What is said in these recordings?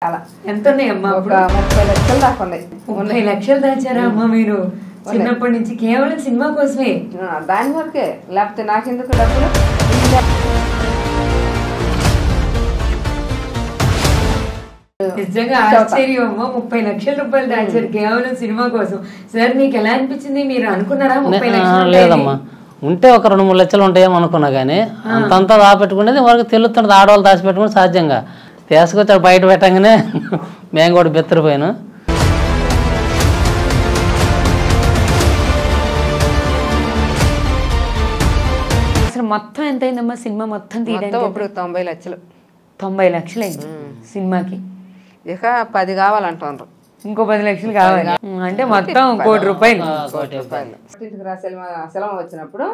ఎంత ఉన్నాయమ్మా? ఒక 30 లక్షలు దాకా ఉన్నాయి. 30 లక్షలు దాచారా అమ్మా మీరు చిన్నప్పటి నుంచి కేవలం సినిమా కోసమే? దాని వరకే, లేకపోతే నాకెందుకు డబ్బులు. నిజంగా ఆశ్చర్యం అమ్మా, 30 లక్షల రూపాయలు దాచారు కేవలం సినిమా కోసం. సార్ మీకు ఎలా అనిపించింది? మీరు అనుకున్నారా 30 లక్షలు? లేదమ్మా, ఉంటే ఒక 2-3 లక్షలు ఉంటాయేమో అనుకున్నా, కానీ అంతంతా దాపెట్టుకునేది వరకు తెలుస్తుంది. ఆడవాళ్ళు దాచిపెట్టుకుని సాధ్యంగా తీసుకొచ్చాడు బయట పెట్టగానే మేము కూడా బెత్తరిపోయాను. అసలు మొత్తం ఎంత అయిందమ్మా సినిమా మొత్తం తీయడానికి? ఇప్పుడు 90 లక్షలు. 90 లక్షలు అయింది సినిమాకి. ఇక 10 కావాలంటున్నారు, ఇంకో 10 లక్షలు కావాలి అంటే మొత్తం ₹1 కోటి. ఇంటికి రా సినిమా వచ్చినప్పుడు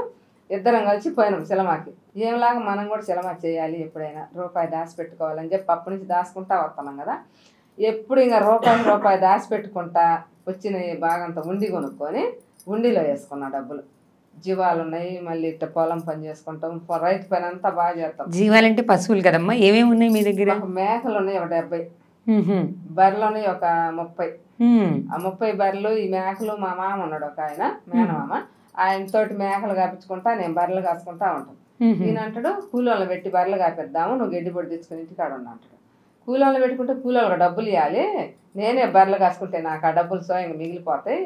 ఇద్దరం కలిసి పోయినాం సినిమాకి. ఏంలాగా మనం కూడా సినిమా చేయాలి, ఎప్పుడైనా రూపాయి దాచి పెట్టుకోవాలని చెప్పి అప్పటి నుంచి దాచుకుంటా వస్తున్నాం కదా. ఎప్పుడు ఇంకా రూపాయి దాచి పెట్టుకుంటా వచ్చిన బాగంతా ఉండి కొనుక్కొని ఉండిలో వేసుకున్నా డబ్బులు. జీవాలు ఉన్నాయి, మళ్ళీ ఇట్ట పొలం పని చేసుకుంటాం, రైతు పని అంతా బాగా చేస్తాం. జీవాలంటే పశువులు కదమ్మా? ఏమేమి ఉన్నాయి మీ దగ్గర? మేకలు ఉన్నాయి ఒక 70, బర్రెలు ఉన్నాయి ఒక 30. ఆ 30 బర్రెలు, ఈ మేకలు మా మామ ఉన్నాడు ఒక ఆయన, మేనమామ, ఆయనతోటి మేకలు కాపించుకుంటా నేను బర్రెలు కాసుకుంటా ఉంటాను. ఈయన అంటాడు కూలోళ్ళు పెట్టి బర్రెలు కాపిద్దాము, నువ్వు గడ్డి పొడి తెచ్చుకుని ఇంటికాడ ఉన్నా అంటాడు. కూలోళ్ళు పెట్టుకుంటే కూలోళ్ళకి డబ్బులు ఇవ్వాలి, నేనే బర్రెలు కాసుకుంటే నాకు ఆ డబ్బులు స్వయంగా మిగిలిపోతాయి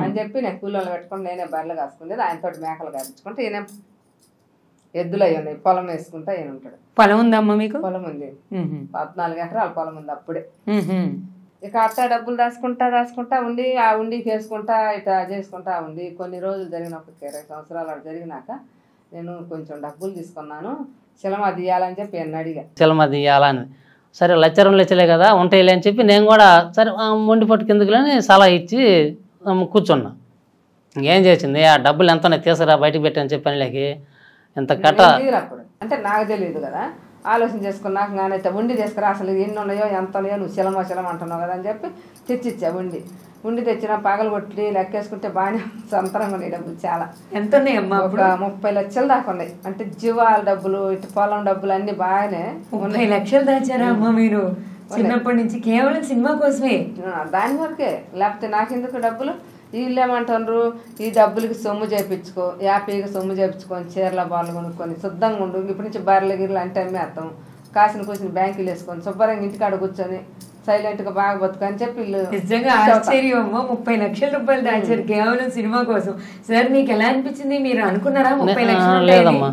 అని చెప్పి నేను కూలోళ్ళు పెట్టుకుంటే నేనే బర్రెలు కాసుకునేది. ఆయనతోటి మేకలు కాపించుకుంటే ఈయన ఎద్దులు అయ్యి ఉన్నాయి, పొలం వేసుకుంటా ఈయన ఉంటాడు. పొలం ఉందమ్మా మీకు? పొలం ఉంది, 14 ఎకరాల పొలం ఉంది అప్పుడే. ఇక అట్లా డబ్బులు దాచుకుంటా ఉండి ఆ ఉండికి వేసుకుంటా ఇట్లా చేసుకుంటా ఉండి కొన్ని రోజులు జరిగిన ఒక 20 సంవత్సరాలు అలా జరిగినాక నేను కొంచెం డబ్బులు తీసుకున్నాను, సినిమా తీయాలని చెప్పి నన్ను అడిగా. సినిమా తీయాలని సరే 1-2 లక్షలే కదా ఉంటాయిలే అని చెప్పి నేను కూడా సరే మొండి పట్టు కిందకులని సలహా ఇచ్చి కూర్చున్నా. ఇంకేం చేసింది, ఆ డబ్బులు ఎంత తీసుకురా బయటకు పెట్టని చెప్పానులేకి ఎంత కట్ట అప్పుడు అంటే నాకు తెలియదు కదా. ఆలోచన చేసుకున్నాక నానైతే ఉండి తీసుకురా, అసలు ఎన్ని ఉన్నాయో ఎంత ఉన్నాయో, నువ్వు సిలమ అంటున్నావు కదా అని చెప్పి తెచ్చిచ్చా. ఉండి తెచ్చిన పగలు కొట్టి లెక్కేసుకుంటే బాగానే సంతరంగా ఉన్నాయి డబ్బులు చాలా. ఎంత ఉన్నాయమ్మా? ఒక 30 లక్షలు దాకా ఉన్నాయి. అంటే జీవాల డబ్బులు, ఇటు పొలం డబ్బులు అన్ని బాగానే. 30 లక్షలు దాచారా అమ్మా మీరు చిన్నప్పటి నుంచి కేవలం సినిమా కోసమే? దాని వరకే, లేకపోతే నాకెందుకు డబ్బులు. వీళ్ళు ఏమంటారు, ఈ డబ్బులకి సొమ్ము చేయించుకో, యాపీగా సొమ్ము చేయించుకొని చీరల బార్లు కొనుక్కొని శుద్ధంగా ఉండు, ఇప్పటి నుంచి బర్రెలు గిర్రెలు అంటే అమ్మేస్తాం, కాసిన కూర్చుని బ్యాంకులు వేసుకొని శుభ్రంగా ఇంటికాడ కూర్చొని సైలెంట్ గా బాగా బతుకు అని చెప్పి. నిజంగా ఆశ్చర్యం అమ్మా, 30 లక్షల రూపాయలు దాచారు కేవలం సినిమా కోసం. సార్ మీకు ఎలా అనిపించింది? మీరు అనుకున్నారా 30 లక్షలు? లేదమ్మా,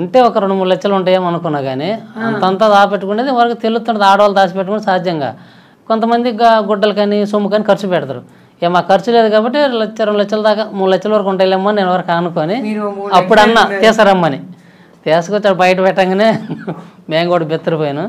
ఉంటే ఒక 2-3 లక్షలు ఉంటాయేమో అనుకున్నా, కానీ అంతంతా దాపెట్టుకునేది వరకు తెలుస్తుంది. ఆడవాళ్ళు దాచిపెట్టుకుని సాధ్యంగా కొంతమంది గుడ్డలు కానీ సొమ్ము కానీ ఖర్చు పెడతారు. ఇక మా ఖర్చు లేదు కాబట్టి 1-2 లక్షల దాకా 3 లక్షల వరకు ఉంటాయిలేమో నేను వరకు అనుకొని అప్పుడు అన్న తీసుకురమ్మని తీసుకొచ్చాడు బయట పెట్టగానే మేము కూడా బెత్తరిపోయాను.